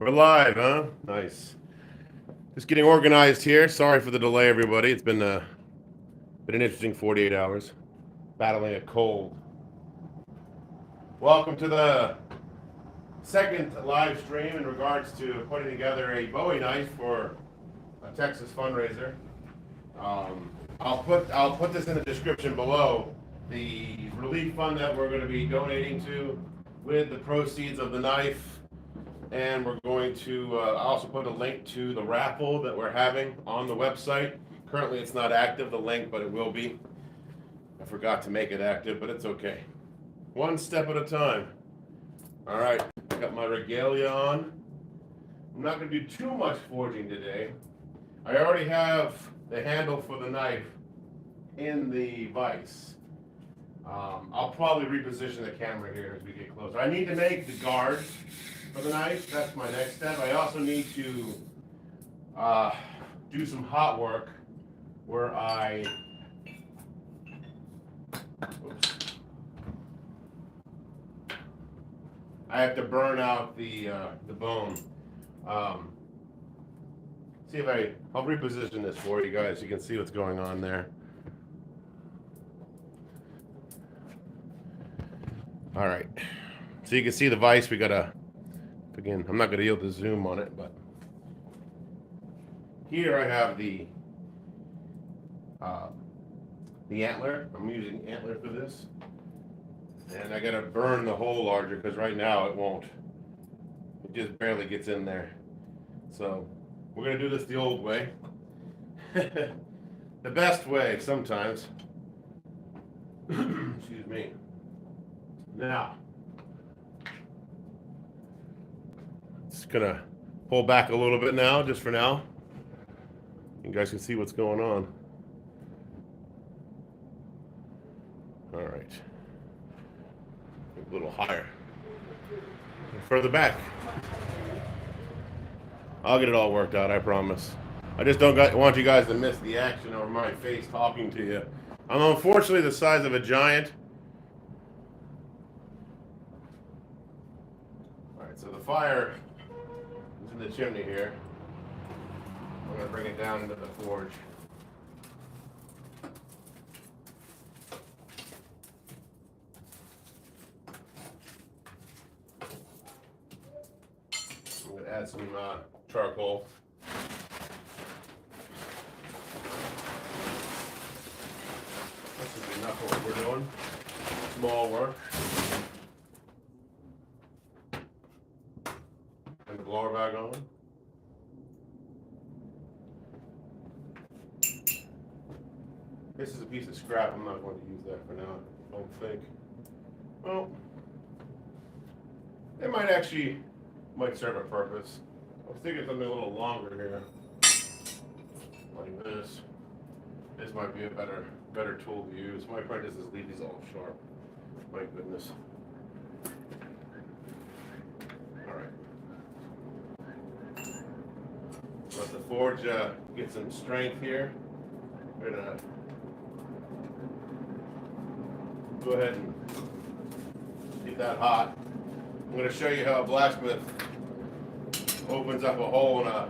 We're live, huh? Nice. Just getting organized here. Sorry for the delay, everybody. It's been an interesting 48 hours battling a cold. Welcome to the second live stream in regards to putting together a Bowie knife for a Texas fundraiser. I'll put this in the description below. The relief fund that we're going to be donating to with the proceeds of the knife. And we're going to also put a link to the raffle that we're having on the website. Currently, it's not active, the link, but it will be. I forgot to make it active, but it's okay. One step at a time. All right, I got my regalia on. I'm not going to do too much forging today. I already have the handle for the knife in the vise. I'll probably reposition the camera here as we get closer. I need to make the guards for the knife. That's my next step. I also need to do some hot work where I have to burn out the bone. See if I'll reposition this for you guys. You can see what's going on there. All right. So you can see the vise. We got again, I'm not going to yield the zoom on it, but here I have the antler. I'm using antler for this. And I got to burn the hole larger because right now it won't. It just barely gets in there. So we're going to do this the old way. The best way sometimes. Excuse me. Now, just going to pull back a little bit now, just for now. You guys can see what's going on. All right. A little higher. And further back. I'll get it all worked out, I promise. I just don't want you guys to miss the action or my face talking to you. I'm unfortunately the size of a giant. All right, so the fire is in the chimney here. I'm going to bring it down into the forge. I'm going to add some charcoal. This is enough of what we're doing. Small work. And the blower bag on. This is a piece of scrap. I'm not going to use that for now, I don't think. Well, it might serve a purpose. I was thinking something a little longer here. Like this. This might be a better tool to use. My apprentices leave these all sharp. My goodness. Alright. Let the forge get some strength here. We're gonna go ahead and get that hot. I'm going to show you how a blacksmith opens up a hole in a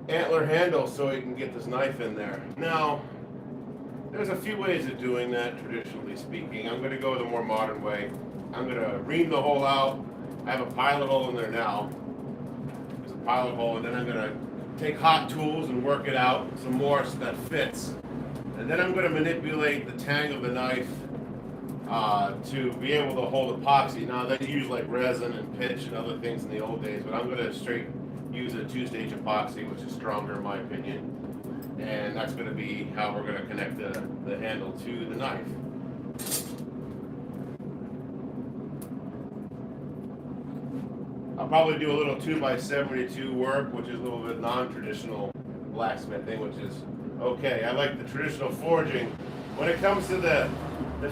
antler handle so he can get this knife in there. Now, there's a few ways of doing that, traditionally speaking. I'm going to go the more modern way. I'm going to ream the hole out. I have a pilot hole in there now. There's a pilot hole, and then I'm going to take hot tools and work it out some more so that fits. And then I'm going to manipulate the tang of the knife to be able to hold epoxy. Now they use like resin and pitch and other things in the old days, but I'm going to straight use a two-stage epoxy, which is stronger in my opinion. And that's going to be how we're going to connect the handle to the knife. I'll probably do a little 2x72 work, which is a little bit non-traditional blacksmithing, which is okay. I like the traditional forging. When it comes to the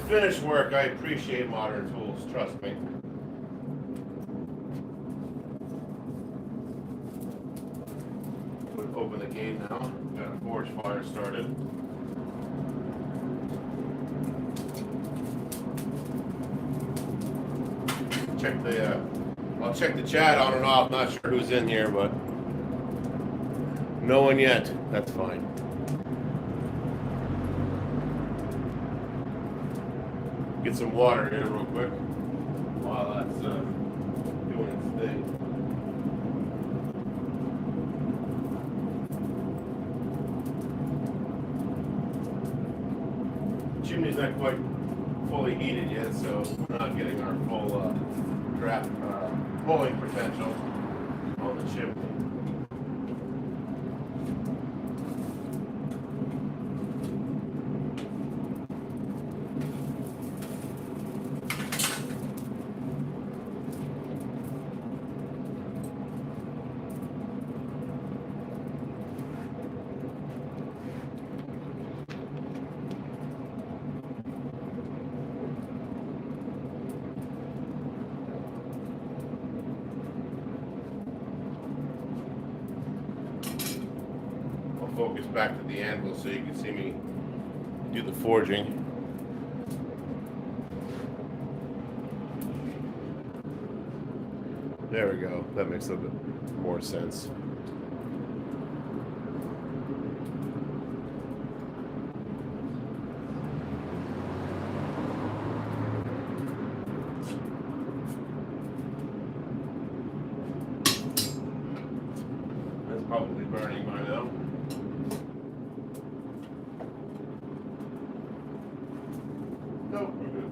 finished work, I appreciate modern tools, trust me. We'll open the gate now. Got a forge fire started. Check the I'll check the chat on and off. Not sure who's in here, but no one yet. That's fine. Get some water here real quick while that's doing its thing. Chimney's not quite fully heated yet, so we're not getting our full draft pulling potential on the chimney. Focus back to the anvil so you can see me do the forging. There we go. That makes a little bit more sense. That's probably burning by now. Nope, we're good.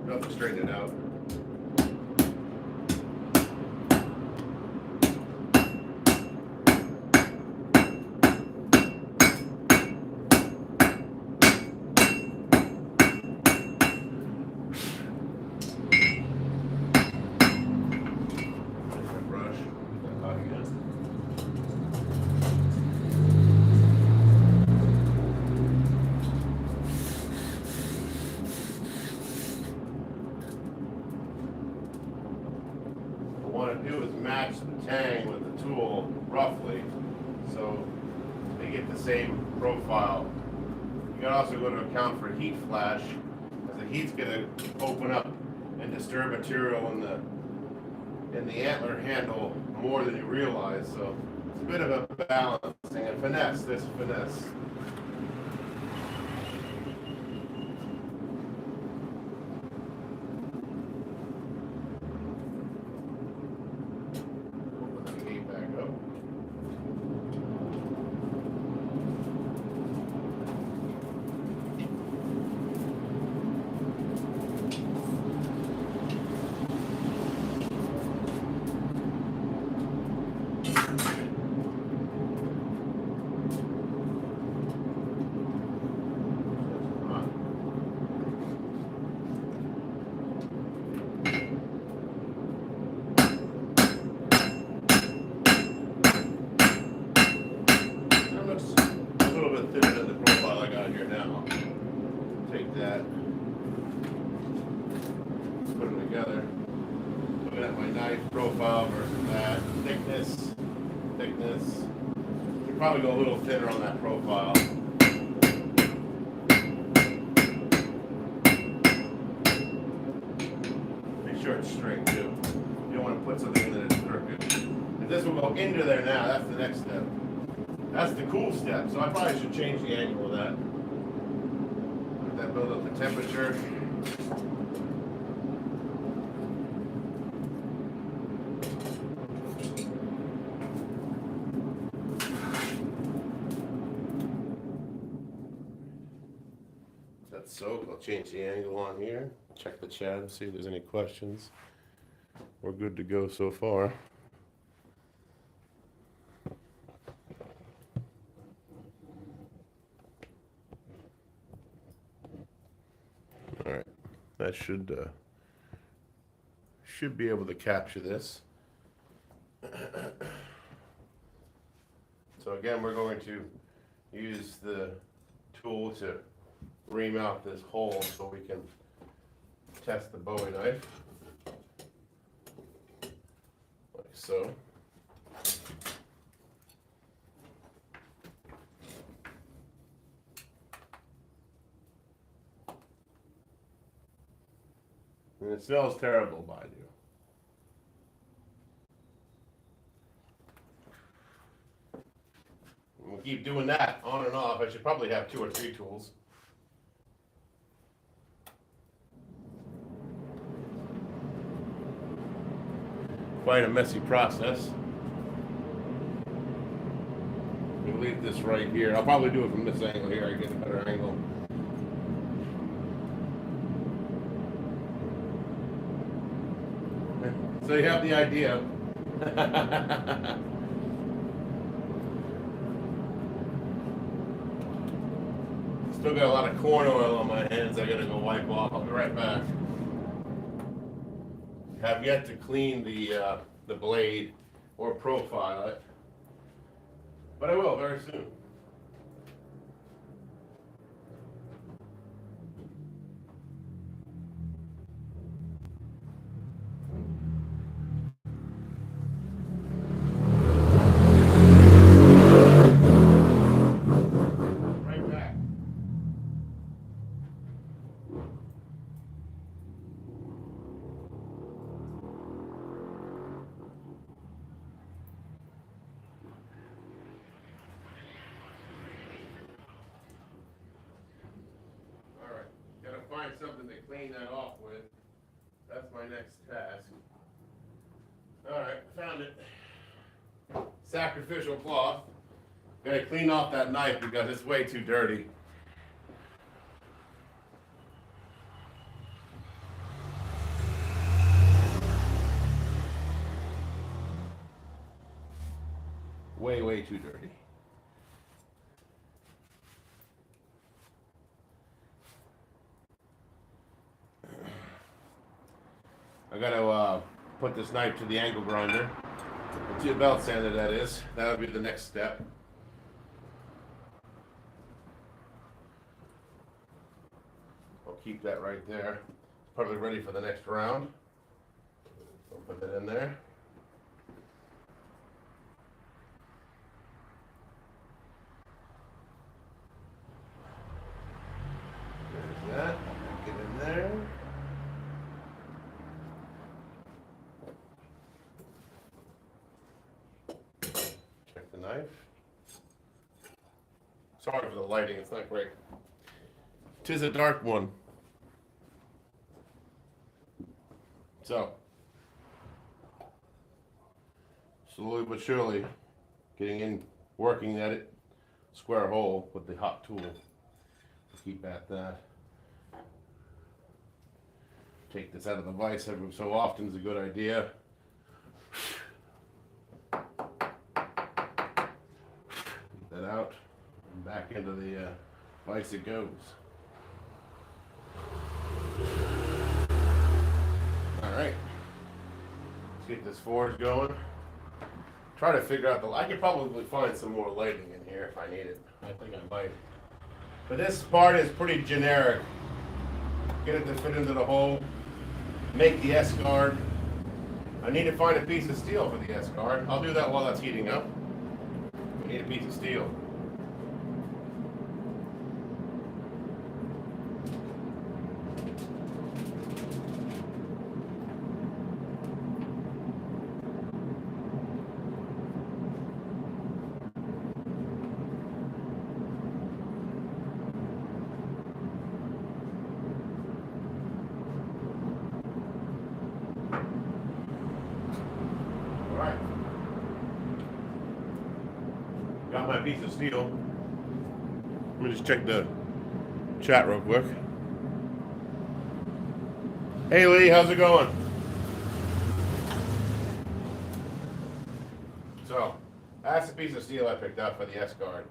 Got to straighten it out. Brush. Get that out again. Do is match the tang with the tool roughly, so they get the same profile. You gotta also go to account for heat flash, as the heat's gonna open up and disturb material in the antler handle more than you realize. So it's a bit of a balancing and finesse. This finesse. Profile versus that. Thickness. You probably go a little thinner on that profile. Make sure it's straight too. You don't want to put something in that is crooked. And this will go into there now. That's the next step. That's the cool step. So I probably should change the angle of that. Let that build up the temperature. So I'll change the angle on here, check the chat and see if there's any questions. We're good to go so far. All right, that should be able to capture this. So again, we're going to use the tool to ream out this hole so we can test the Bowie knife, like so. And it smells terrible, mind you. keep doing that on and off. I should probably have 2 or 3 tools. Quite a messy process. We'll leave this right here. I'll probably do it from this angle here. I get a better angle. So you have the idea. Still got a lot of corn oil on my hands. I gotta go wipe off. I'll be right back. Have yet to clean the blade or profile it, but I will very soon. Right back. Find something to clean that off with. That's my next task. Alright, found it. Sacrificial cloth. Gotta clean off that knife because it's way too dirty. Way too dirty. I gotta put this knife to the angle grinder, to the belt sander that is. That'll be the next step. I'll keep that right there. Probably ready for the next round. I'll put that in there. There's that. Get in there. Knife. Sorry for the lighting, it's not great. 'Tis a dark one. So, slowly but surely, getting in, working at it, square hole with the hot tool. Keep at that. Take this out of the vise every so often is a good idea. Out and back into the vise it goes. All right, let's get this forge going. Try to figure out I could probably find some more lighting in here if I need it. I think I might. But this part is pretty generic. Get it to fit into the hole. Make the S-guard. I need to find a piece of steel for the S-guard. I'll do that while that's heating up. We need a piece of steel. Got my piece of steel. Let me just check the chat real quick. Hey Lee, how's it going? So, that's the piece of steel I picked up for the S-guard.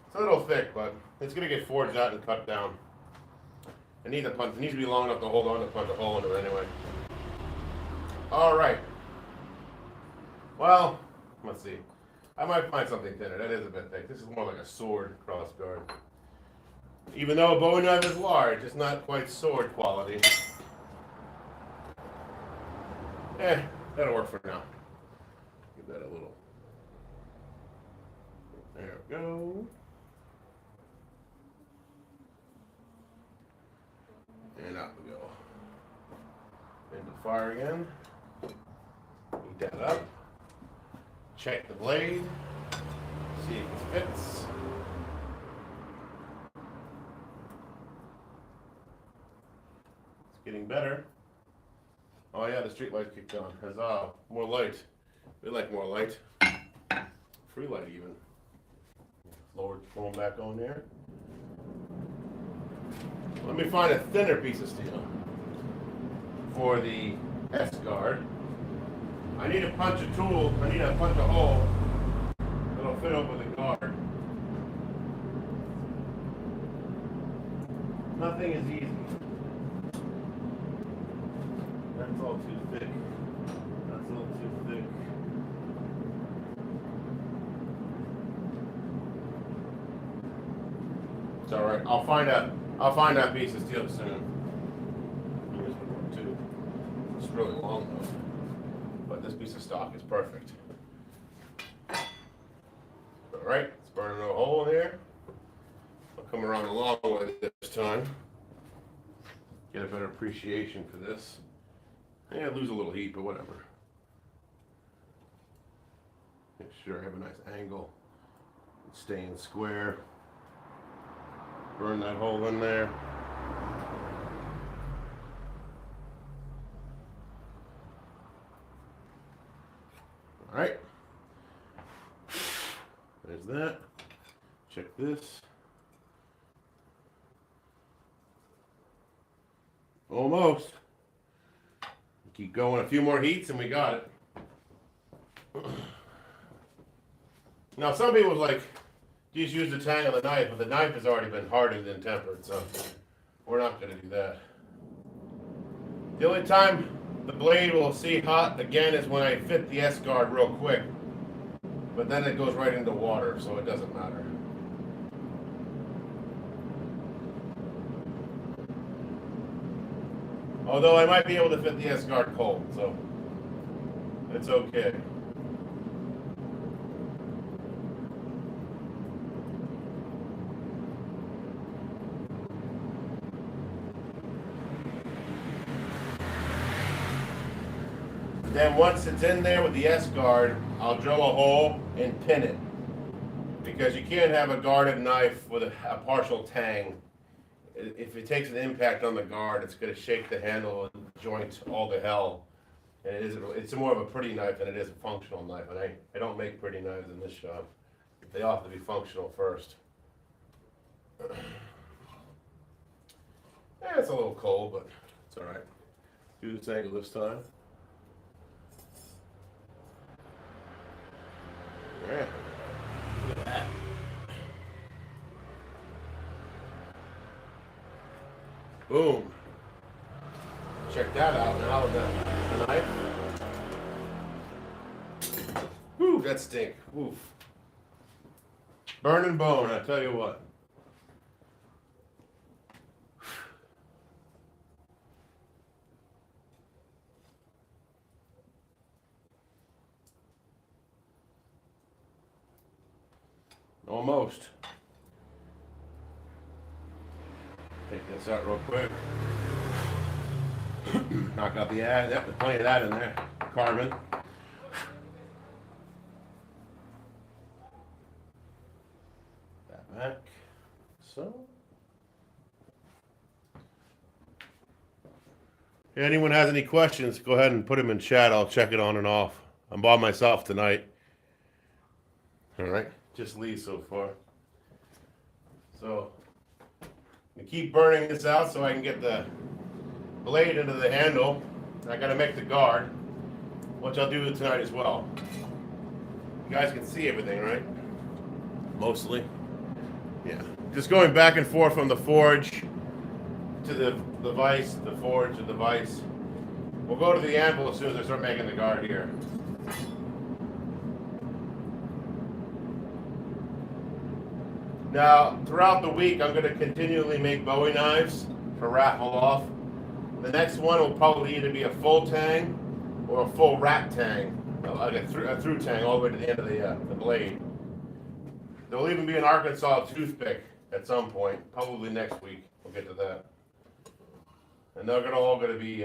It's a little thick, but it's gonna get forged out and cut down. It needs to be long enough to hold on to punch a hole in it anyway. Alright. Well, let's see. I might find something thinner. That is a bit thick. This is more like a sword cross guard. Even though a Bowie knife is large, it's not quite sword quality. That'll work for now. Give that a little. There we go. And out we go. Into fire again. Heat that up. Check the blade. See if it fits. It's getting better. Oh yeah, the street light kicked on. Huzzah! More light. We like more light. Free light even. Lower, going back on there. Let me find a thinner piece of steel for the S-guard. I need to punch a tool. I need to punch a hole that'll fit over the guard. Nothing is easy. That's all too thick. That's a little too thick. It's all right. I'll find that piece of steel soon. Here's one too. It's really long though, but this piece of stock is perfect. All right, let's burn a hole in here. I'll come around a long way this time. Get a better appreciation for this. Yeah, lose a little heat, but whatever. Make sure I have a nice angle. Staying square. Burn that hole in there. All right. There's that. Check this. Almost. Keep going a few more heats and we got it. Now some people's like, just use the tang on the knife, but the knife has already been hardened and tempered, so we're not going to do that. The only time the blade will see hot again is when I fit the S-guard real quick, but then it goes right into water, so it doesn't matter. Although I might be able to fit the S-guard cold, so it's okay. Then once it's in there with the S-guard, I'll drill a hole and pin it. Because you can't have a guarded knife with a partial tang. If it takes an impact on the guard, it's going to shake the handle and joint all to hell. And it's more of a pretty knife than it is a functional knife. And I don't make pretty knives in this shop. They have to be functional first. Yeah, it's a little cold, but it's all right. Do this angle this time. Yeah. Look at that. Boom. Check that out now with the knife. Whew, that stink. Oof. Burning bone, I tell you what. Almost. Take this out real quick. Knock out the ad. Yep, there's plenty of that in there. Carbon. That back. So. If anyone has any questions, go ahead and put them in chat. I'll check it on and off. I'm by myself tonight. All right. Just Lee so far. So, I keep burning this out so I can get the blade into the handle. I got to make the guard, which I'll do tonight as well. You guys can see everything, right? Mostly. Yeah. Just going back and forth from the forge to the vise, the forge to the vise. We'll go to the anvil as soon as I start making the guard here. Now, throughout the week, I'm going to continually make Bowie knives to raffle off. The next one will probably either be a full tang or a full rat tang, like a through tang all the way to the end of the blade. There will even be an Arkansas toothpick at some point, probably next week. We'll get to that. And they're all going to be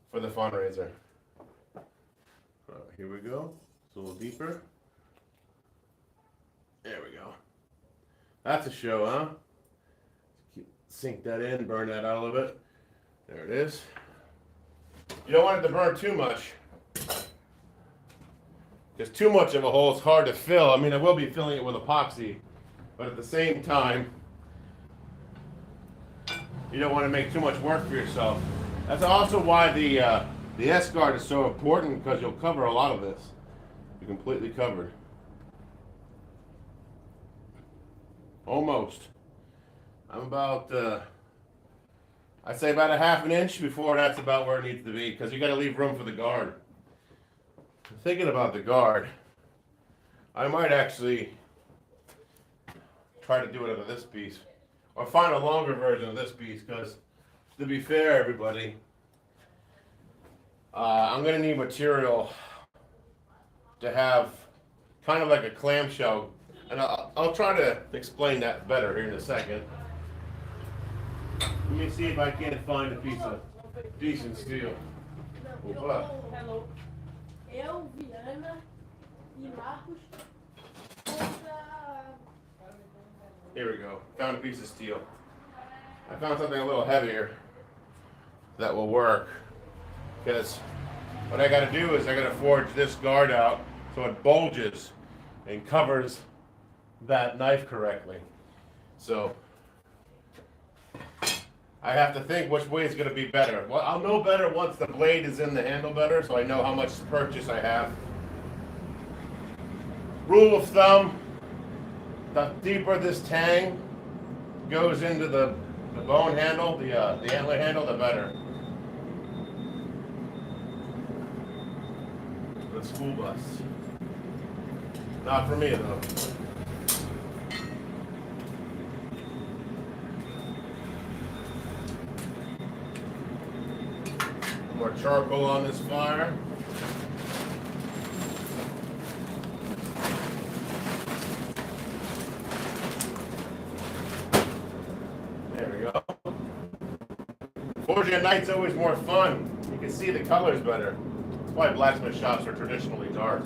for the fundraiser. Here we go. It's a little deeper. There we go. That's a show, huh? Sink that in, burn that out a little bit. There it is. You don't want it to burn too much. Because too much of a hole is hard to fill. I mean, I will be filling it with epoxy, but at the same time, you don't want to make too much work for yourself. That's also why the S-guard is so important, because you'll cover a lot of this. You're completely covered. Almost. I'm about, I'd say about a ½ inch before that's about where it needs to be, because you got to leave room for the guard. Thinking about the guard, I might actually try to do it out of this piece, or find a longer version of this piece, because to be fair, everybody, I'm going to need material to have kind of like a clamshell, and I'll try to explain that better here in a second. Let me see if I can't find a piece of decent steel. Hello. Eu, Viana e Marcos. Here we go. Found a piece of steel. I found something a little heavier that will work. Because what I got to do is I got to forge this guard out so it bulges and covers that knife correctly. So I have to think which way is going to be better. Well, I'll know better once the blade is in the handle better, so I know how much purchase I have. Rule of thumb, the deeper this tang goes into the bone handle, the antler handle, the better. The school bus. Not for me though. More charcoal on this fire. There we go. Forging at night's always more fun. You can see the colors better. That's why blacksmith shops are traditionally dark.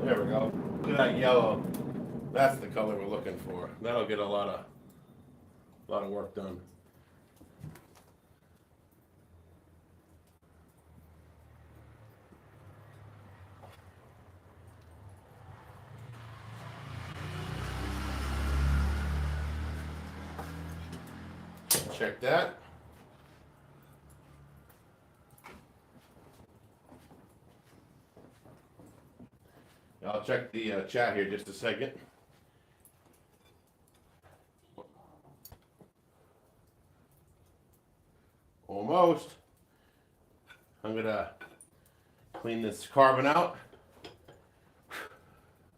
There we go. Look at that yellow. That's the color we're looking for. That'll get a lot of work done. Check that. I'll check the chat here just a second. Almost. I'm gonna clean this carbon out.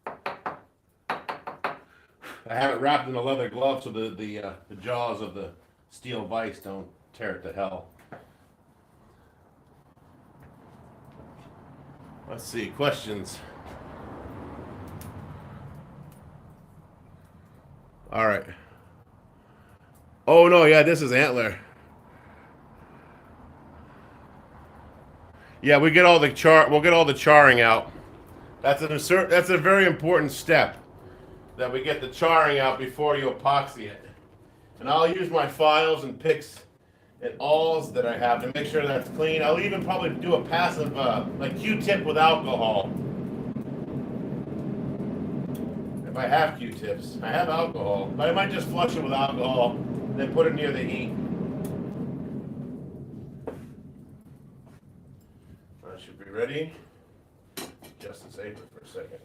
I have it wrapped in a leather glove so the jaws of the steel vise don't tear it to hell. Let's see, questions. All right. Oh no, yeah, this is antler. Yeah, we'll get all the charring out. That's a very important step, that we get the charring out before you epoxy it. And I'll use my files and picks and awls that I have to make sure that's clean. I'll even probably do a passive, like Q-tip with alcohol. If I have Q-tips. I have alcohol, but I might just flush it with alcohol and then put it near the heat. I should be ready. Just as apron for a second.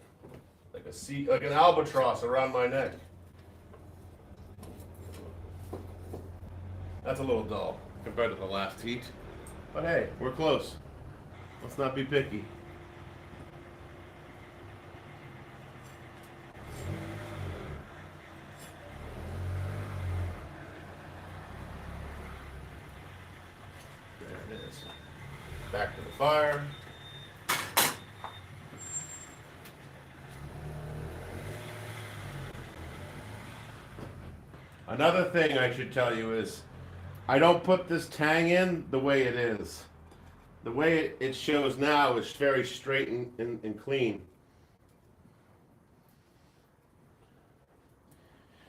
Like an albatross around my neck. That's a little dull compared to the last heat. But hey, we're close. Let's not be picky. There it is. Back to the fire. Another thing I should tell you is, I don't put this tang in the way it is. The way it shows now is very straight and clean.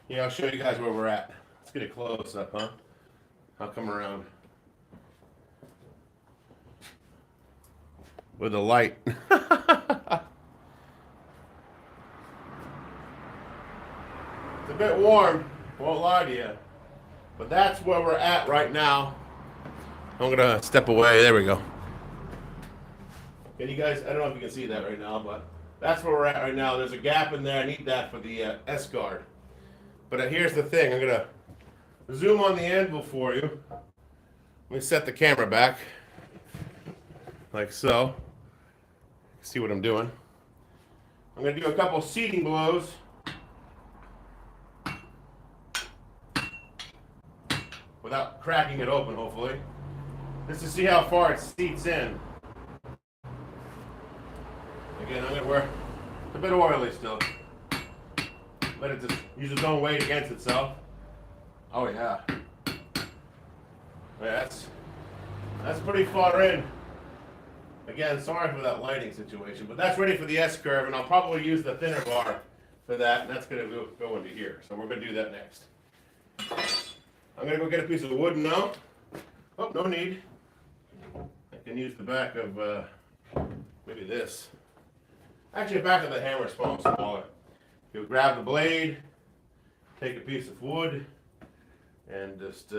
Yeah, I'll show you guys where we're at. Let's get a close up, huh? I'll come around. With the light. It's a bit warm, won't lie to you. But that's where we're at right now. I'm gonna step away. There we go. Can you guys, I don't know if you can see that right now, but that's where we're at right now. There's a gap in there. I need that for the S-guard. But here's the thing. I'm gonna zoom on the anvil for you. Let me set the camera back. Like so. See what I'm doing. I'm gonna do a couple seating blows. Without cracking it open, hopefully. Just to see how far it seats in. Again, I'm gonna wear it's a bit oily still. Let it just use its own weight against itself. Oh yeah. Yeah, that's pretty far in. Again, sorry for that lighting situation, but that's ready for the S-curve, and I'll probably use the thinner bar for that, and that's gonna go into here. So we're gonna do that next. I'm gonna go get a piece of wood now. Oh, no need. I can use the back of maybe this. Actually, the back of the hammer is smaller. You'll grab the blade, take a piece of wood, and just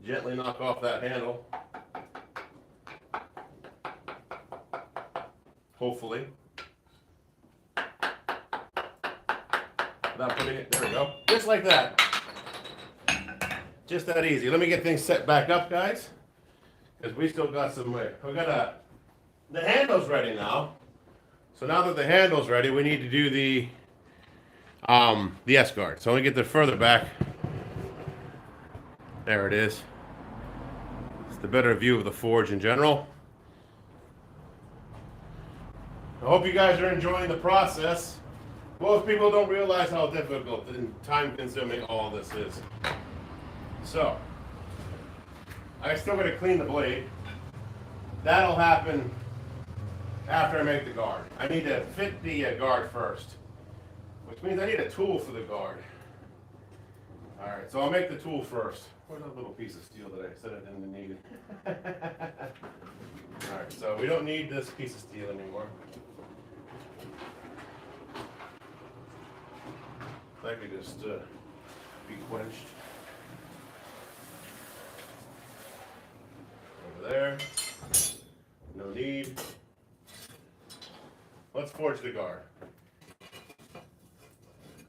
gently knock off that handle. Hopefully. Without putting it, there we go. Just like that. Just that easy. Let me get things set back up, guys. Because we still got some way. We got the handle's ready now. So now that the handle's ready, we need to do the S-guard. So let me get the further back. There it is. It's the better view of the forge in general. I hope you guys are enjoying the process. Most people don't realize how difficult and time-consuming all this is. So, I still got to clean the blade. That'll happen after I make the guard. I need to fit the guard first, which means I need a tool for the guard. All right, so I'll make the tool first. Where's that little piece of steel that I said I didn't need? All right, so we don't need this piece of steel anymore. That could just be quenched. Over there. No need. Let's forge the guard.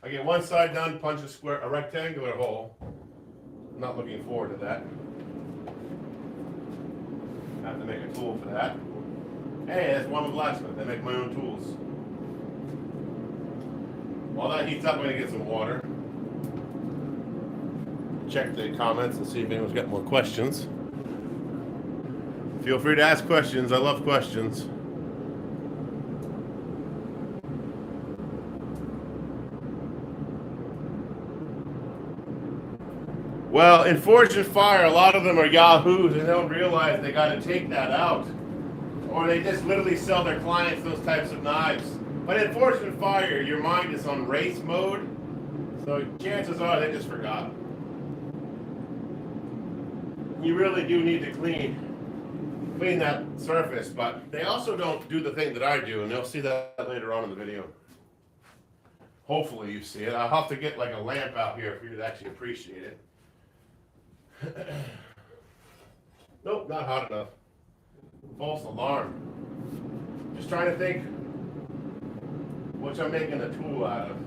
I get one side done, punch a rectangular hole. I'm not looking forward to that. I have to make a tool for that. Hey, that's one of the blacksmith. I make my own tools. While that heats up, I'm going to get some water. Check the comments and see if anyone's got more questions. Feel free to ask questions. I love questions. Well, in Forged in Fire, a lot of them are yahoos and they don't realize they got to take that out. Or they just literally sell their clients those types of knives. But in Forged in Fire, your mind is on race mode, so chances are they just forgot. You really do need to clean that surface, but they also don't do the thing that I do, and they'll see that later on in the video. Hopefully you see it. I'll have to get like a lamp out here for you to actually appreciate it. Nope, not hot enough. False alarm. Just trying to think which I'm making a tool out of.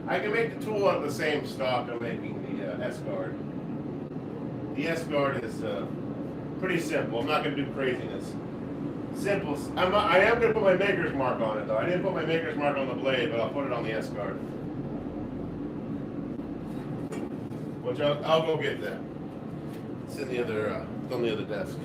I can make the tool out of the same stock I'm making the S-guard. The S-guard is pretty simple. I'm not going to do craziness. Simple. I am going to put my maker's mark on it though. I didn't put my maker's mark on the blade, but I'll put it on the S-guard. Which I'll go get that. It's in the other, it's on the other desk.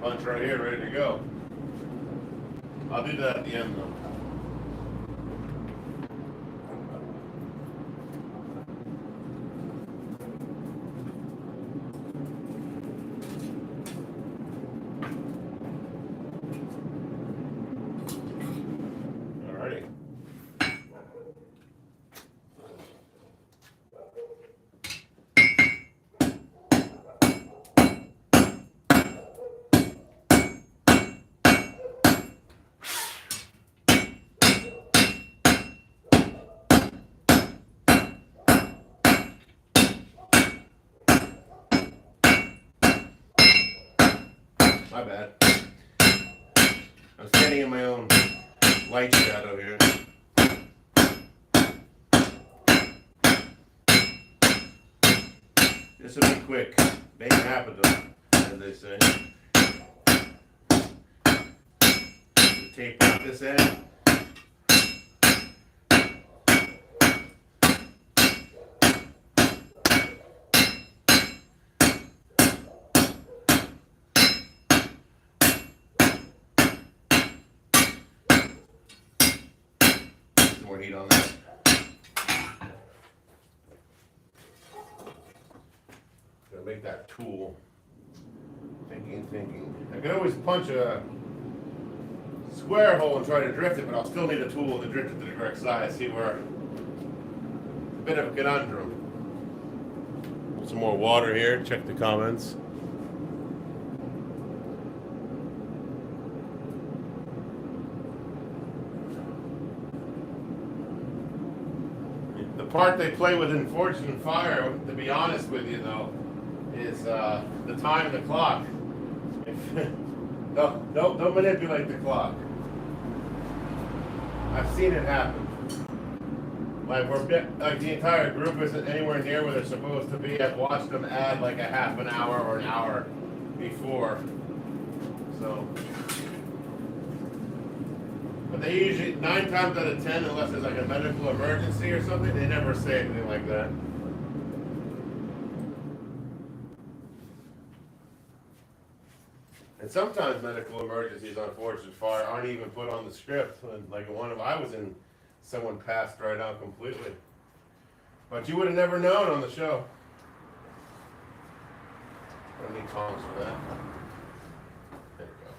punch right here, ready to go. I'll do that at the end though. Alrighty. My bad. I'm standing in my own light shadow here. This will be quick. Make it happen though, as they say. Tape out this end. More heat on that. Gonna make that tool. Thinking. I could always punch a square hole and try to drift it, but I'll still need a tool to drift it to the correct size. See where a bit of a conundrum. Some more water here. Check the comments. The part they play with in Forged in Fire, to be honest with you though, is the time of the clock. Don't manipulate the clock. I've seen it happen. Like the entire group isn't anywhere near where they're supposed to be. I've watched them add like a half an hour or an hour before. So, but they usually 9 times out of 10, unless there's like a medical emergency or something, they never say anything like that. And sometimes medical emergencies on Forged in Fire aren't even put on the script. Like one of I was in, someone passed right out completely. But you would have never known on the show. I don't need tongs for that. There we go.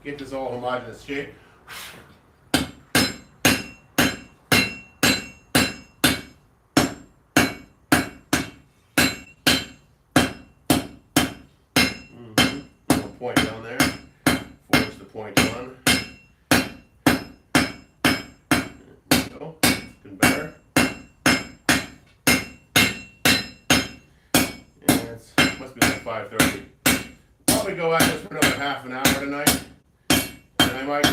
Get this all homogeneous shape. Point down there, forge the point on. There we go, looking better. And it must be like 5:30. Probably go at this for another half an hour tonight. And I might,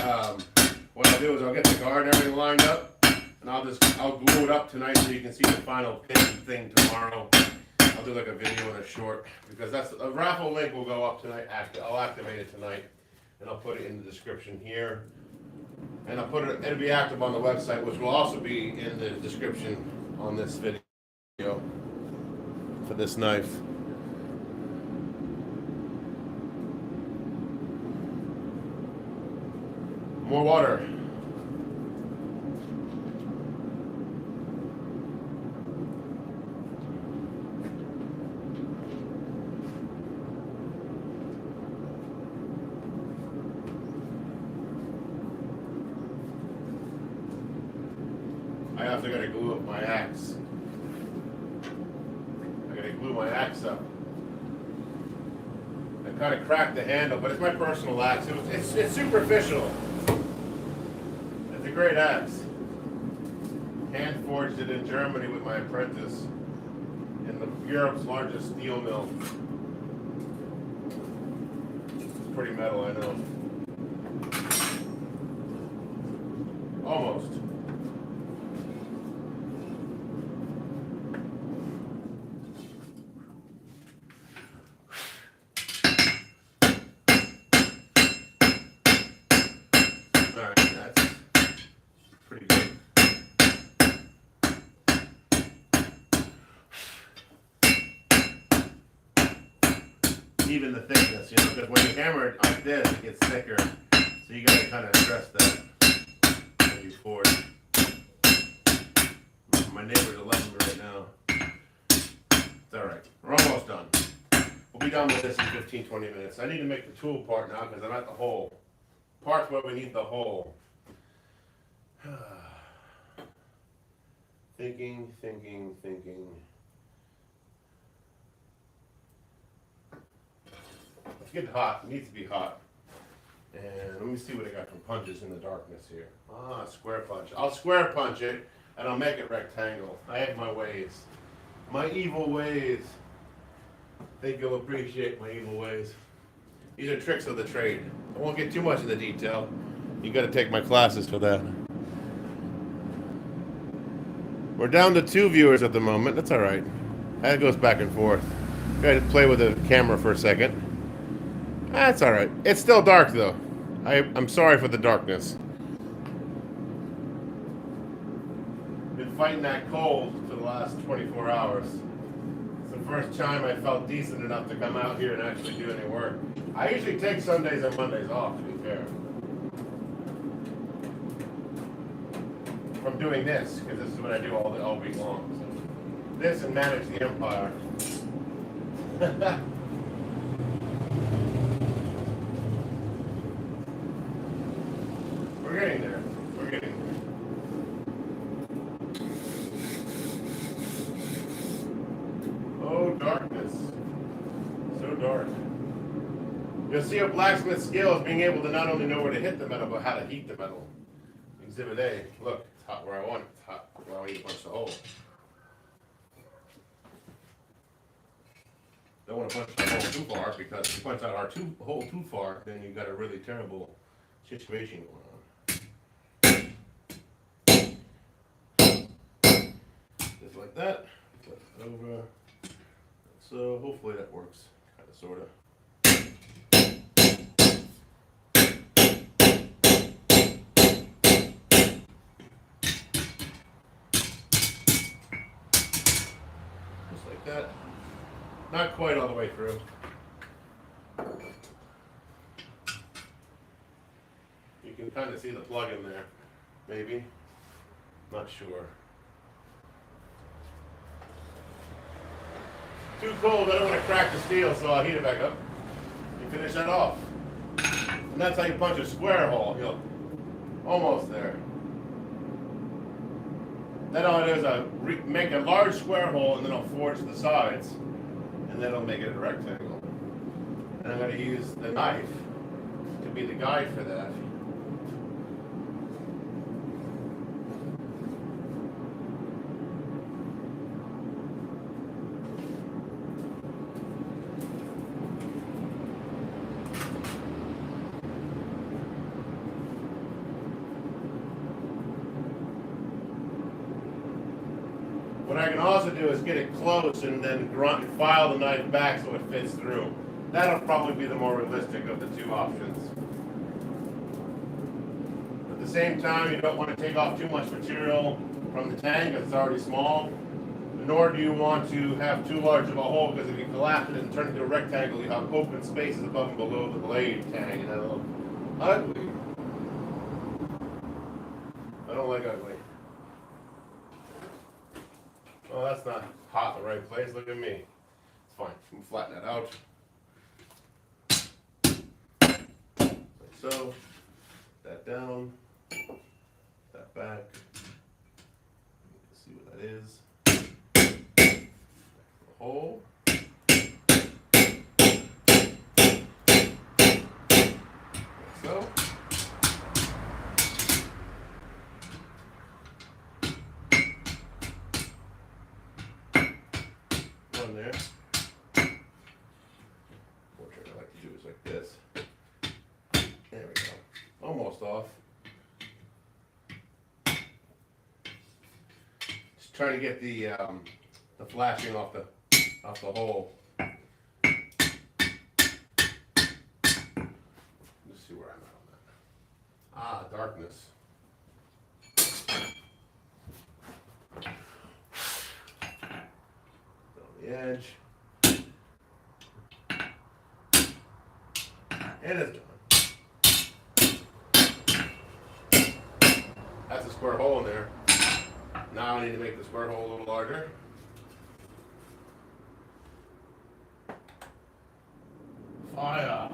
what I'll do is I'll get the guard and everything lined up, and I'll glue it up tonight so you can see the final pin thing tomorrow. I'll do like a video and a short, because that's a raffle link will go up tonight. I'll activate it tonight, and I'll put it in the description here, and I'll put it. It'll be active on the website, which will also be in the description on this video for this knife. More water. I also gotta glue up my axe. I gotta glue my axe up. I kind of cracked the handle, but it's my personal axe. It's superficial. It's a great axe. Hand forged it in Germany with my apprentice in Europe's largest steel mill. It's pretty metal, I know. Almost. even the thickness, you know, because when you hammer it like this, it gets thicker. So you gotta kind of address that as you forge. My neighbor's 11 right now. It's all right. We're almost done. We'll be done with this in 15, 20 minutes. I need to make the tool part now because I'm at the hole. Part's where we need the hole. Thinking. Let's get hot. It needs to be hot. And let me see what I got from punches in the darkness here. Ah, square punch. I'll square punch it and I'll make it rectangle. I have my ways. My evil ways. Think you'll appreciate my evil ways. These are tricks of the trade. I won't get too much into detail. You gotta take my classes for that. We're down to 2 viewers at the moment. That's all right. That goes back and forth. Gotta play with the camera for a second. That's all right. It's still dark though. I'm sorry for the darkness. Been fighting that cold for the last 24 hours. It's the first time I felt decent enough to come out here and actually do any work. I usually take Sundays and Mondays off, to be fair. From doing this, because this is what I do all week long. So, this and manage the empire. We're getting there. We're getting there. Oh, darkness. So dark. You'll see a blacksmith's skill is being able to not only know where to hit the metal, but how to heat the metal. Exhibit A. Look, it's hot where I want it. It's hot where I need to punch the hole. Don't want to punch the hole too far, because if you punch out our hole too far, then you've got a really terrible situation going on. Just like that. Flip it over. So hopefully that works, kind of, sort of. Just like that. Not quite all the way through. You can kind of see the plug in there, maybe. Not sure. Too cold, I don't want to crack the steel, so I'll heat it back up. You finish that off. And that's how you punch a square hole. You'll almost there. Then all I do is I make a large square hole, and then I'll forge the sides, and then I'll make it a rectangle. And I'm going to use the knife to be the guide for that. What I can also do is get it close and then file the knife back so it fits through. That'll probably be the more realistic of the two options. At the same time, you don't want to take off too much material from the tang because it's already small, nor do you want to have too large of a hole, because if you collapse it and turn it into a rectangle, you have open spaces above and below the blade tang, and that'll look ugly. I don't like ugly. Well, that's not hot in the right place. Look at me. It's fine. I'm gonna flatten that out. Like so. That down. That back. Let's see what that is. The hole. Like so. There. What I like to do is like this. There we go. Almost off. Just trying to get the flashing off the hole. Let's see where I'm at on that. Ah, darkness. The edge. And it's done. That's a square hole in there. Now I need to make the square hole a little larger. Fire.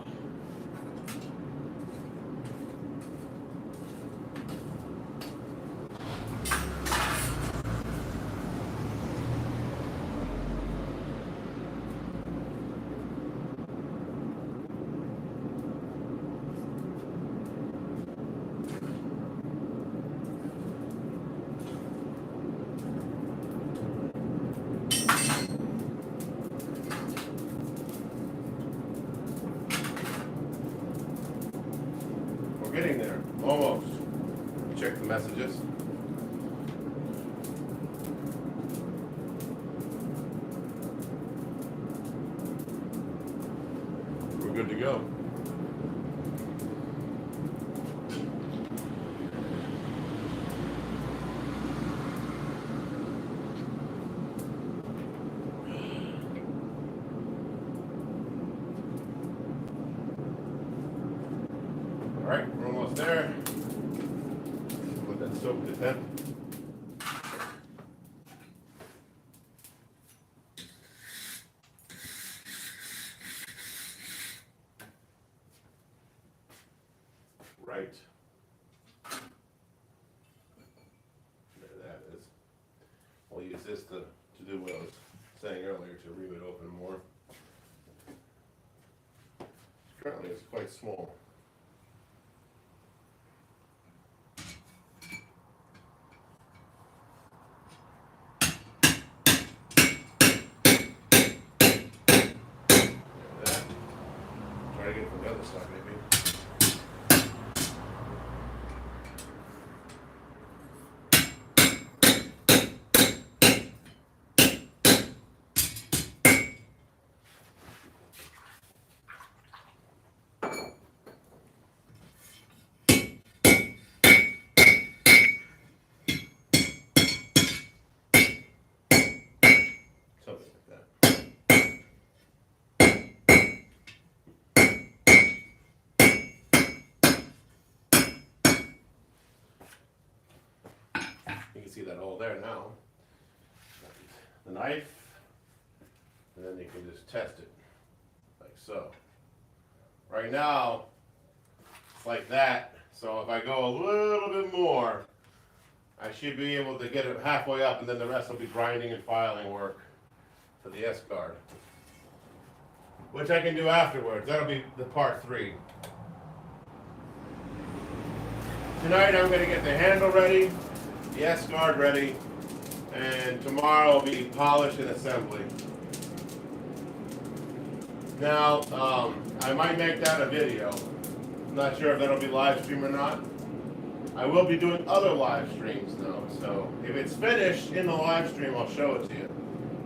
We're getting there, almost. Check the messages. We're good to go. All right, we're almost there. Put that soap to 10. Right. There that is. We'll use this to do what I was saying earlier, to ream it open more. Currently it's quite small. Try to get it from the other side, maybe. Something like that. You can see that hole there now. The knife, and then you can just test it, like so. Right now, it's like that, so if I go a little bit more, I should be able to get it halfway up, and then the rest will be grinding and filing work for the S-guard, which I can do afterwards. That'll be the part 3. Tonight I'm going to get the handle ready, the S-guard ready, and tomorrow will be polish and assembly. Now, I might make that a video. I'm not sure if that'll be live stream or not. I will be doing other live streams though, so if it's finished in the live stream, I'll show it to you.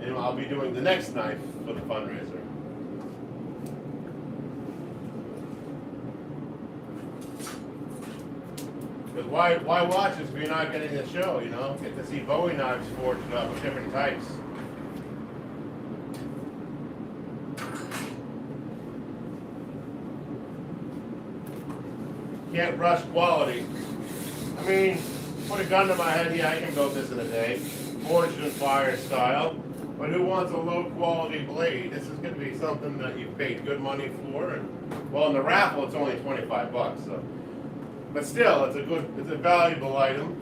And I'll be doing the next knife for the fundraiser. Because why watch this if you're not getting the show, you know? Get to see Bowie knives forged up of different types. Can't rush quality. I mean, put a gun to my head, yeah, I can build this in a day. Forged and fire style. But who wants a low quality blade? This is going to be something that you paid good money for. And, well, in the raffle, it's only 25 bucks. So. But still, it's a valuable item.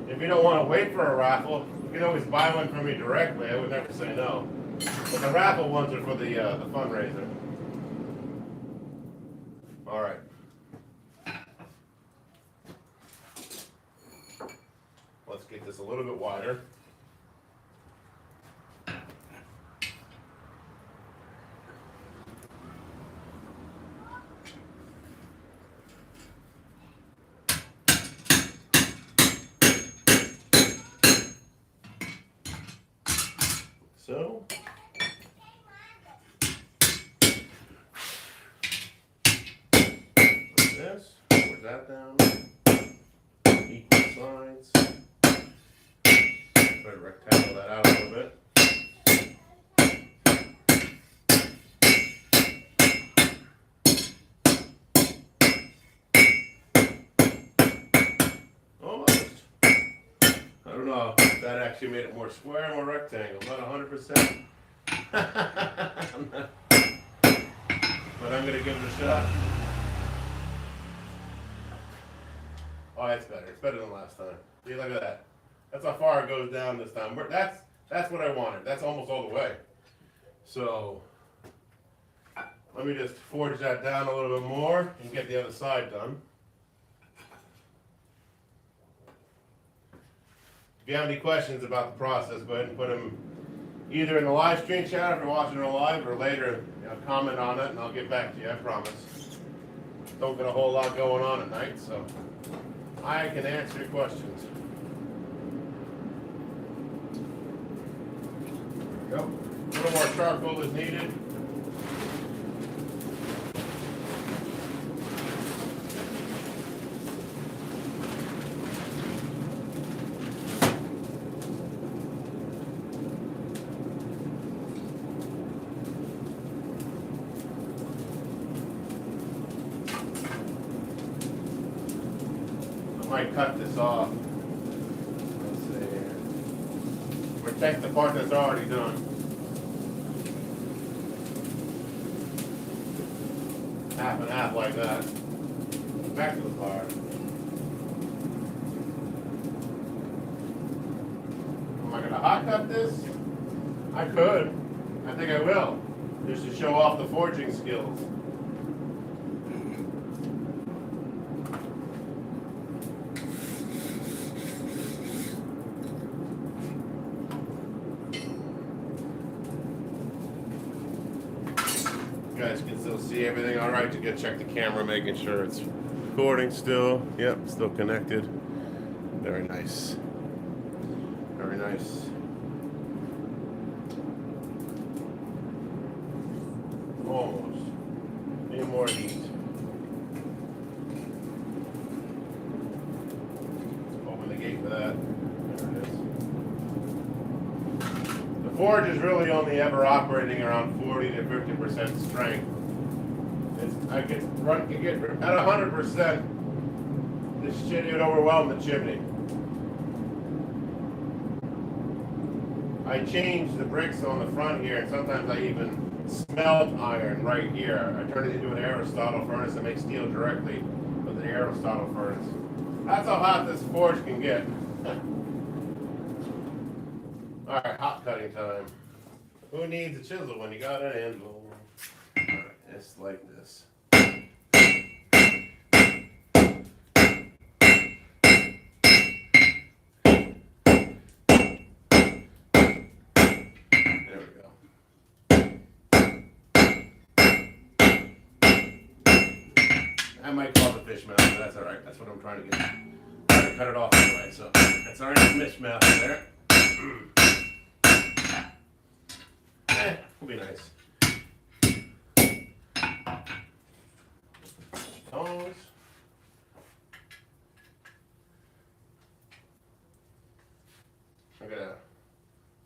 If you don't want to wait for a raffle, you can always buy one from me directly. I would never say no. But the raffle ones are for the fundraiser. All right. Let's get this a little bit wider. So, like this, push that down, equal sides, try to rectangle that out a little bit. actually made it more square, more rectangle, not 100%. But I'm gonna give it a shot. Oh, that's better. It's better than last time. See, look at that. That's how far it goes down this time. That's what I wanted. That's almost all the way. So let me just forge that down a little bit more and get the other side done. If you have any questions about the process, go ahead and put them either in the live stream chat if you're watching it live, or later, comment on it and I'll get back to you, I promise. Don't get a whole lot going on at night, so I can answer your questions. There we go. A little more charcoal is needed. Might cut this off. Let's see here. Protect the part that's already done. Half and half like that. Back to the fire. Am I gonna hot cut this? I could. I think I will. Just to show off the forging skills. You guys can still see everything all right. You can check the camera, making sure it's recording still. Yep, still connected. Very nice. Very nice. Almost. Need more heat. Open the gate for that. There it is. The forge is really only ever operating around 40 to 50% strength. I get at 100%. This chimney would overwhelm the chimney. I change the bricks on the front here, and sometimes I even smelt iron right here. I turn it into an Aristotle furnace and make steel directly with an Aristotle furnace. That's how hot this forge can get. Alright, hot cutting time. Who needs a chisel when you got an anvil? Alright, it's like this. I might call it a fish mouth, but that's alright. That's what I'm trying to get. I'm trying to cut it off anyway, so that's alright. Fish mouth there. Will be nice. Tongs. I'm gonna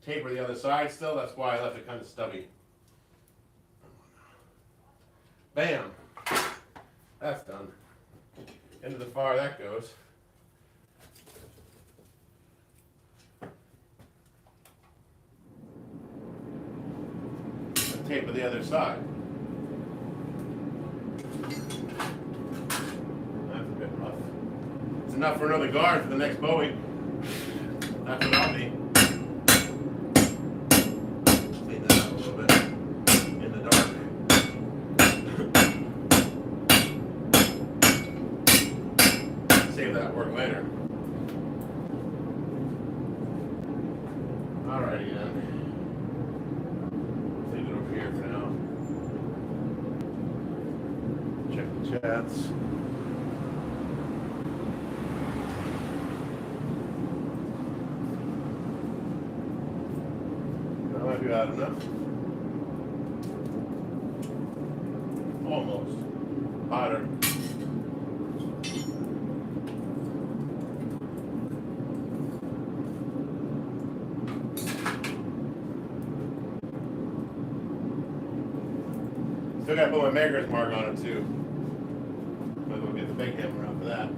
taper the other side still. That's why I left it kind of stubby. Bam. That's done. Into the fire that goes. And taper the other side. That's a bit rough. It's enough for another guard for the next Bowie. That's what I'll be. Clean that up a little bit. In the dark. Save that work later. Alrighty then. Leave it over here for now. Check the chats. That might be hot enough. Almost. Hotter. Still gotta put my maker's mark on it too. Might as well get the big hammer out for that.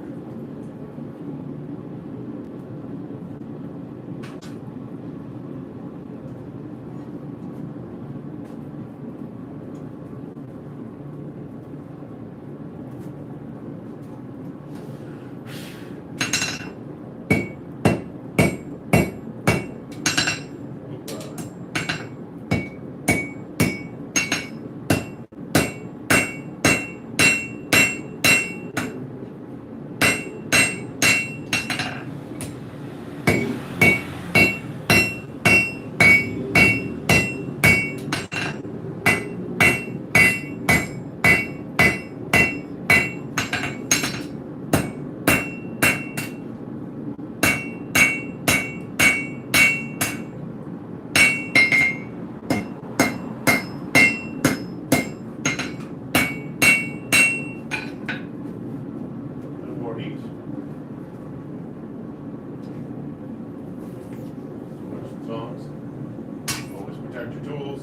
Protect your tools.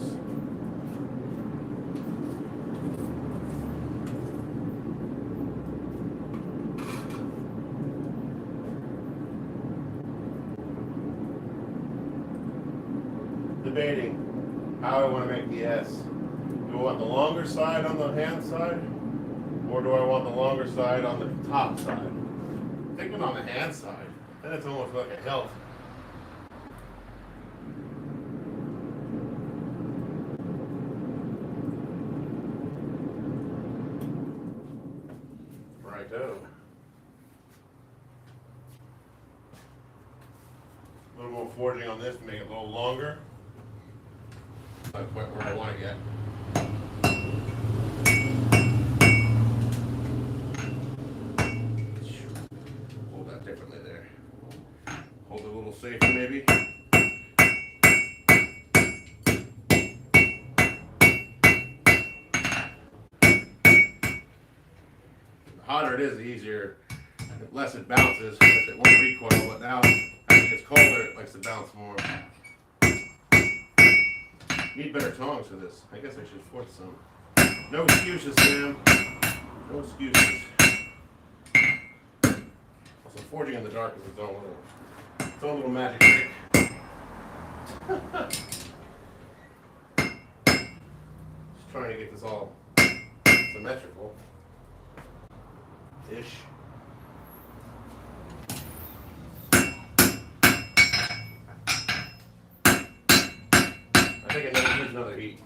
Debating how I want to make the S. Do I want the longer side on the hand side? Or do I want the longer side on the top side? I'm thinking on the hand side. Then it's almost like a hilt. Righto. A little more forging on this to make it a little longer. Not quite where I want to get. Hold that differently there. Hold it a little safer maybe. The hotter it is, the easier. The less it bounces, it won't recoil, but now as it gets colder, it likes to bounce more. Need better tongs for this. I guess I should force some. No excuses, Sam. No excuses. Also, forging in the dark is its own little magic trick. Just trying to get this all symmetrical. Ish. I think it needs another heat.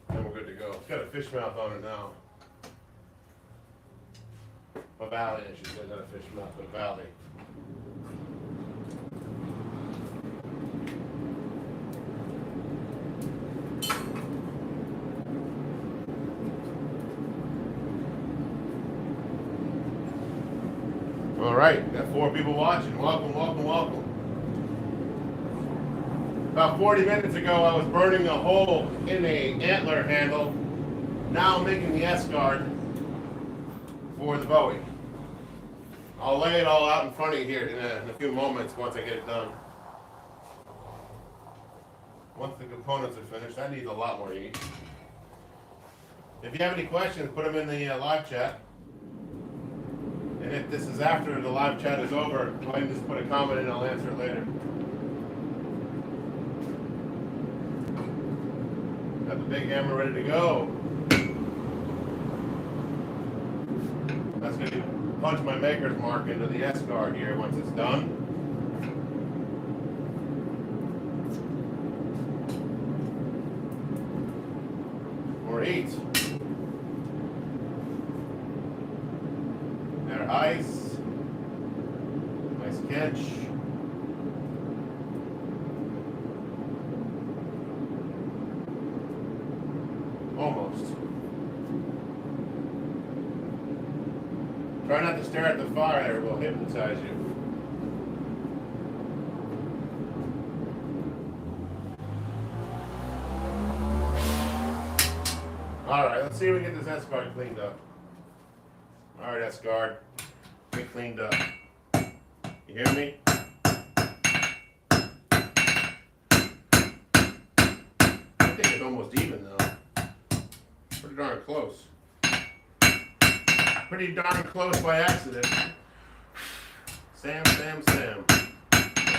Then we're good to go. It's got a fish mouth on it now. A valley, I should say, not a fish mouth, but a valley. All right, got 4 people watching. Welcome, welcome, welcome. About 40 minutes ago, I was burning a hole in the antler handle. Now I'm making the S-guard for the Bowie. I'll lay it all out in front of you here in a few moments once I get it done. Once the components are finished, I need a lot more heat. If you have any questions, put them in the live chat. And if this is after the live chat is over, go ahead and just put a comment and I'll answer it later. Got the big hammer ready to go. That's going to punch my maker's mark into the S-guard here once it's done. More heat. There, ice. Nice catch. Almost. Try not to stare at the fire, it will hypnotize you. Alright, let's see if we get this S-guard cleaned up. Alright, S-guard. Get cleaned up. You hear me? I think it's almost even though. Pretty darn close. Pretty darn close by accident. Sam.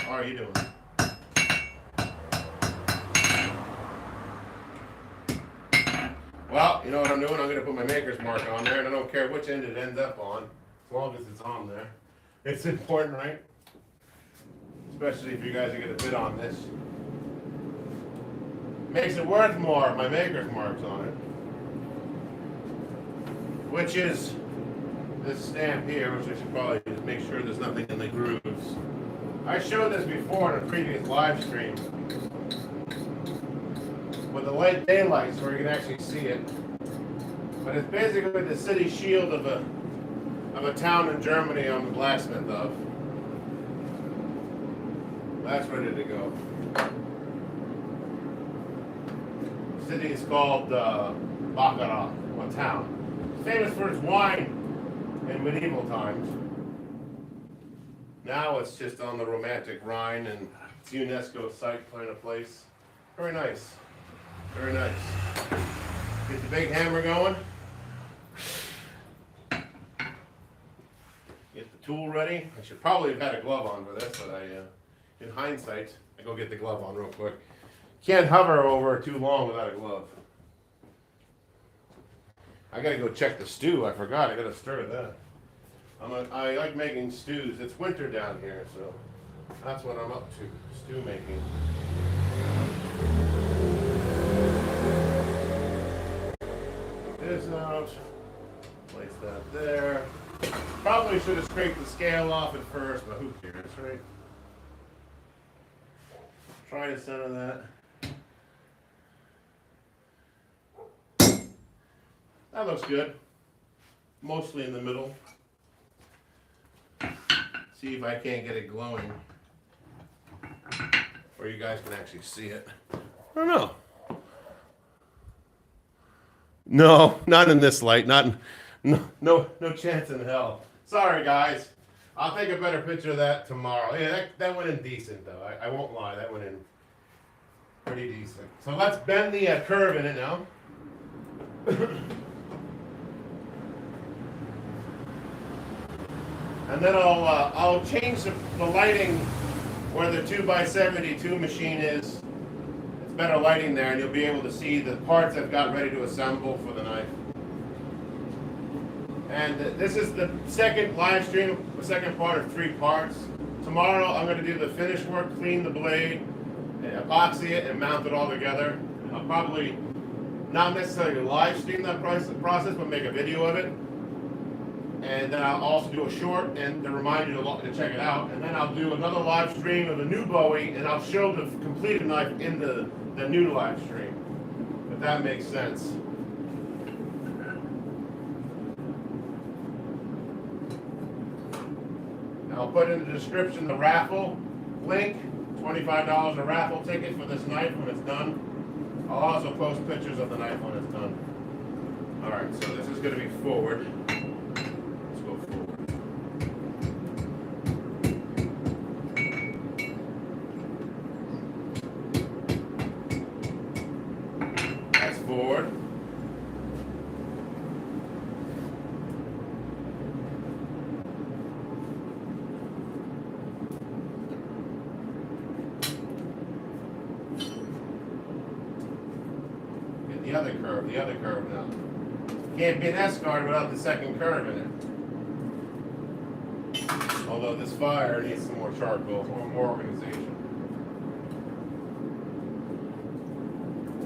How are you doing? Well, you know what I'm doing? I'm going to put my maker's mark on there, and I don't care which end it ends up on, as long as it's on there. It's important, right? Especially if you guys are going to bid on this. Makes it worth more if my maker's mark's on it. Which is this stamp here, which I should probably just make sure there's nothing in the grooves. I showed this before in a previous live stream with the late daylights where you can actually see it. But it's basically the city shield of a town in Germany I'm the blacksmith of. That's ready to go. The city is called Baccarat, a town. Famous for its wine in medieval times. Now it's just on the romantic Rhine and it's UNESCO site kind of place. Very nice. Very nice. Get the big hammer going. Get the tool ready. I should probably have had a glove on for this, but in hindsight, I go get the glove on real quick. Can't hover over too long without a glove. I gotta go check the stew. I forgot. I gotta stir that. I like making stews. It's winter down here, so that's what I'm up to. Stew making. This out. Place that there. Probably should have scraped the scale off at first, but who cares, right? Try to center that. That looks good. Mostly in the middle. See if I can't get it glowing. Or you guys can actually see it. I don't know. No, not in this light. No chance in hell. Sorry, guys. I'll take a better picture of that tomorrow. Yeah, that went in decent, though. I won't lie. That went in pretty decent. So let's bend the curve in it now. And then I'll change the lighting where the 2x72 machine is. It's better lighting there, and you'll be able to see the parts I've got ready to assemble for the knife. And this is the second live stream, the second part of 3 parts. Tomorrow I'm going to do the finish work, clean the blade, epoxy it, and mount it all together. I'll probably not necessarily live stream that process, but make a video of it. And then I'll also do a short and to remind you to check it out. And then I'll do another live stream of the new Bowie, and I'll show the completed knife in the new live stream. If that makes sense. I'll put in the description the raffle link, $25 a raffle ticket for this knife when it's done. I'll also post pictures of the knife when it's done. Alright, so this is going to be forward. Let's go forward. That's forward. The other curve now. Can't be an S-guard without the second curve in it. Although this fire needs some more charcoal or more organization.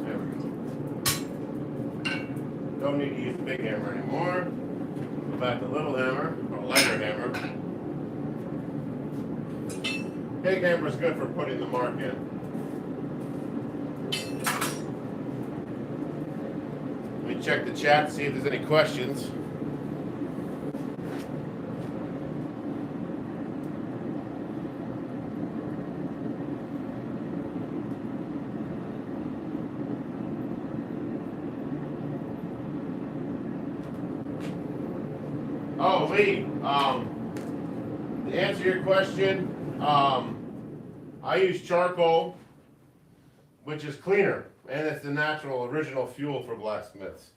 There we go. Don't need to use the big hammer anymore. Go back to the little hammer, or lighter hammer. Big hammer is good for putting the mark in. Check the chat to see if there's any questions. Oh, Lee, to answer your question, I use charcoal, which is cleaner. And it's the natural, original fuel for blacksmiths.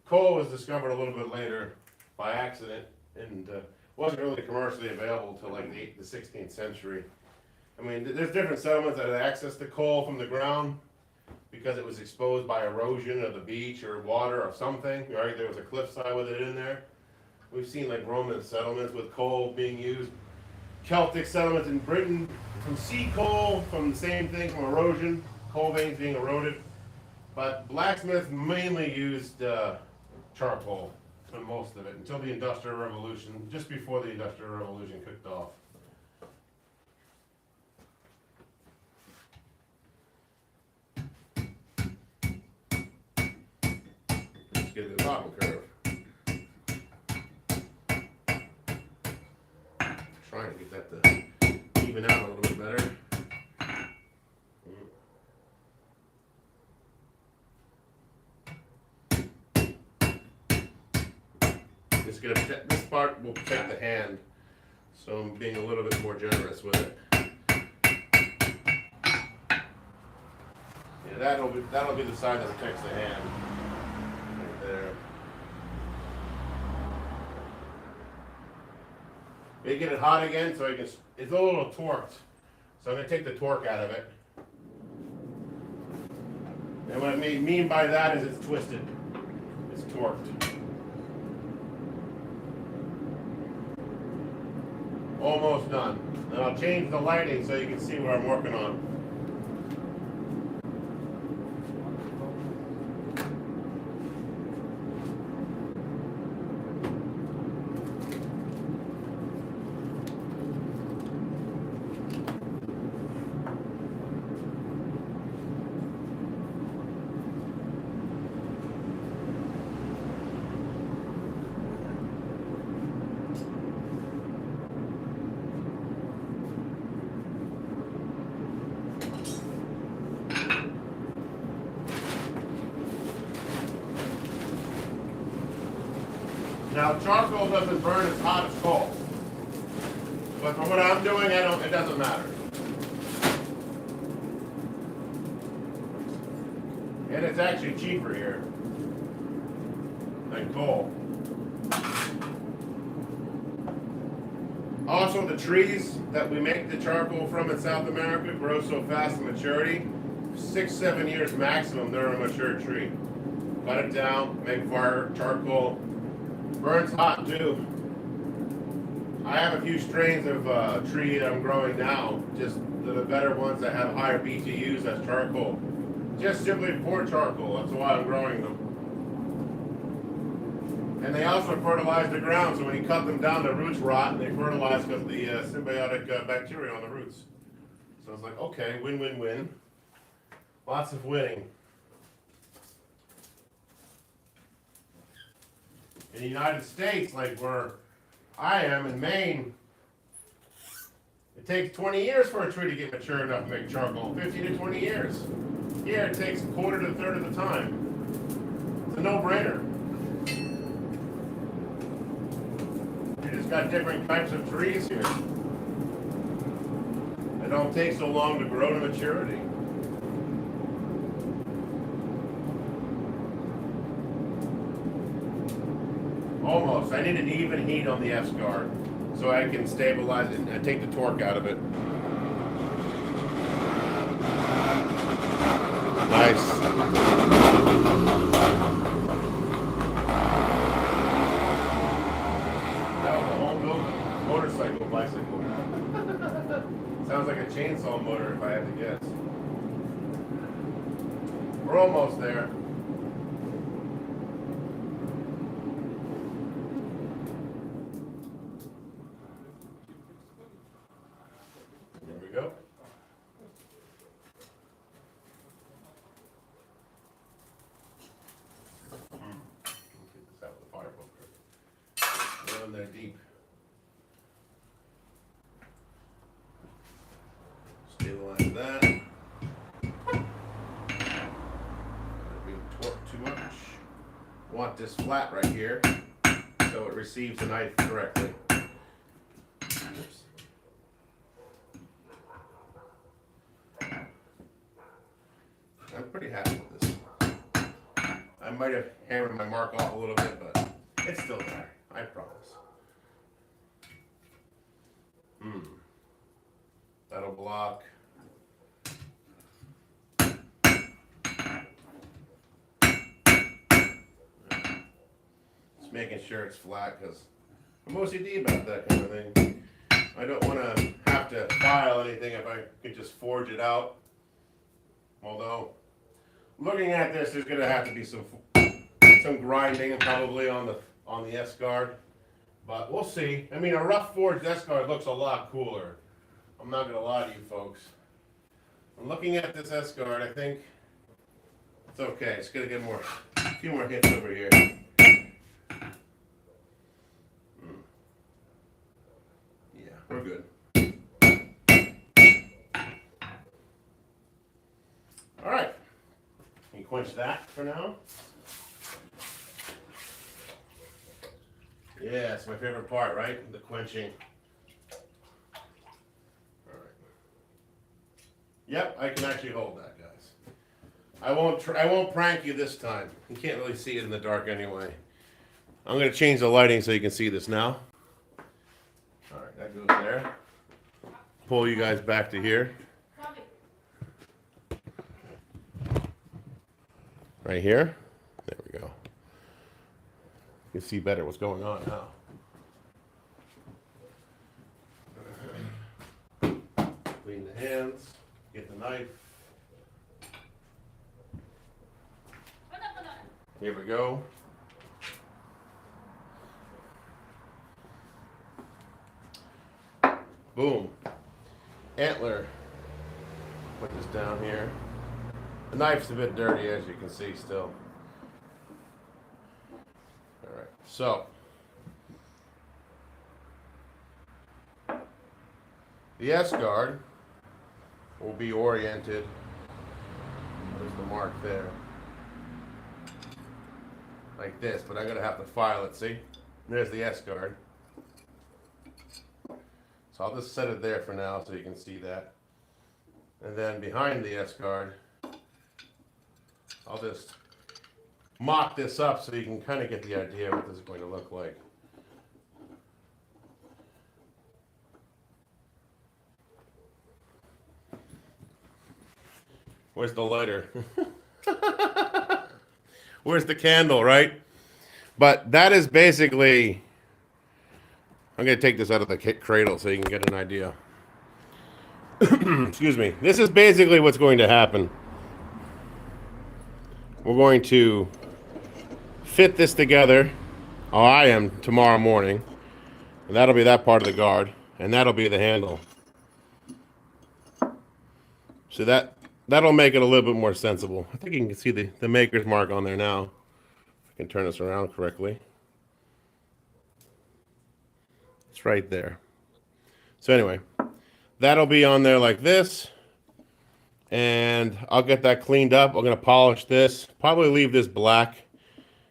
Coal was discovered a little bit later by accident and wasn't really commercially available until like the 16th century. I mean, there's different settlements that had access to coal from the ground because it was exposed by erosion of the beach or water or something, right? There was a cliffside with it in there. We've seen like Roman settlements with coal being used. Celtic settlements in Britain from sea coal, from the same thing, from erosion, coal veins being eroded. But blacksmiths mainly used charcoal for most of it until the Industrial Revolution, just before the Industrial Revolution kicked off. Let's get to the bottom curve. Trying to get that to even out a little bit better. This part will protect the hand, so I'm being a little bit more generous with it. Yeah, That'll be the side that protects the hand. Right there. Making it hot again so I can. It's a little torqued, so I'm gonna take the torque out of it. And what I mean by that is it's twisted. It's torqued. Almost done. And I'll change the lighting so you can see what I'm working on. Now charcoal doesn't burn as hot as coal, but for what I'm doing, it doesn't matter. And it's actually cheaper here than coal. Also, the trees that we make the charcoal from in South America grow so fast in maturity, 6-7 years maximum, they're a mature tree. Cut it down, make fire, charcoal. Burns hot too. I have a few strains of tree that I'm growing now, just the better ones that have higher BTUs as charcoal. Just simply for charcoal, that's why I'm growing them. And they also fertilize the ground, so when you cut them down, the roots rot, and they fertilize because of the symbiotic bacteria on the roots. So it's like, okay, win, win, win. Lots of winning. In the United States, like where I am in Maine, it takes 20 years for a tree to get mature enough to make charcoal. 15 to 20 years. Here, it takes a quarter to a third of the time. It's a no-brainer. You just got different types of trees here. They don't take so long to grow to maturity. Almost. I need an even heat on the S-guard so I can stabilize it and take the torque out of it. Nice. That was a home-built motorcycle, bicycle. Sounds like a chainsaw motor if I had to guess. We're almost there. Go. Get this out with the fire poker. Go in there deep. Stabilize that. Not being torqued too much. Want this flat right here so it receives the knife correctly. Oops. I'm pretty happy with this. I might have hammered my mark off a little bit, but it's still there. I promise. That'll block. Just making sure it's flat because I'm OCD about that kind of thing. I don't want to have to file anything if I could just forge it out. Although, looking at this, there's going to have to be some grinding probably on the S-guard, but we'll see. I mean, a rough forged S-guard looks a lot cooler. I'm not going to lie to you folks. I'm looking at this S-guard. I think it's okay. It's going to get a few more hits over here. Yeah, we're good. All right. Can you quench that for now? Yeah, it's my favorite part, right? The quenching. All right. Yep, I can actually hold that, guys. I won't prank you this time. You can't really see it in the dark anyway. I'm gonna change the lighting so you can see this now. All right, that goes there. Pull you guys back to here. Right here. There we go. You can see better what's going on now. Clean the hands. Get the knife. Here we go. Boom. Antler. Put this down here. The knife's a bit dirty, as you can see still. Alright, so. The S-guard will be oriented. There's the mark there. Like this, but I'm going to have to file it, see? There's the S-guard. So I'll just set it there for now so you can see that. And then behind the S-guard, I'll just mock this up so you can kind of get the idea what this is going to look like. Where's the lighter? Where's the candle, right? But that is basically... I'm going to take this out of the cradle so you can get an idea. Excuse me. This is basically what's going to happen. We're going to fit this together. Oh, I am tomorrow morning. And that'll be that part of the guard. And that'll be the handle. So that'll make it a little bit more sensible. I think you can see the maker's mark on there now. If I can turn this around correctly. It's right there. So anyway, that'll be on there like this. And I'll get that cleaned up. I'm going to polish this. Probably leave this black.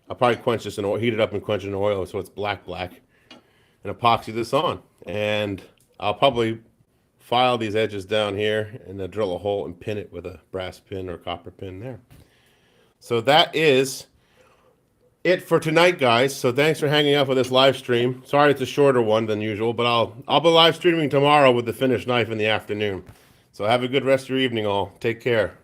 I'll probably quench this in oil, heat it up and quench it in oil so it's black. And epoxy this on. And I'll probably file these edges down here and then drill a hole and pin it with a brass pin or copper pin there. So that is it for tonight, guys. So thanks for hanging out for this live stream. Sorry it's a shorter one than usual, but I'll be live streaming tomorrow with the finished knife in the afternoon. So have a good rest of your evening, all. Take care.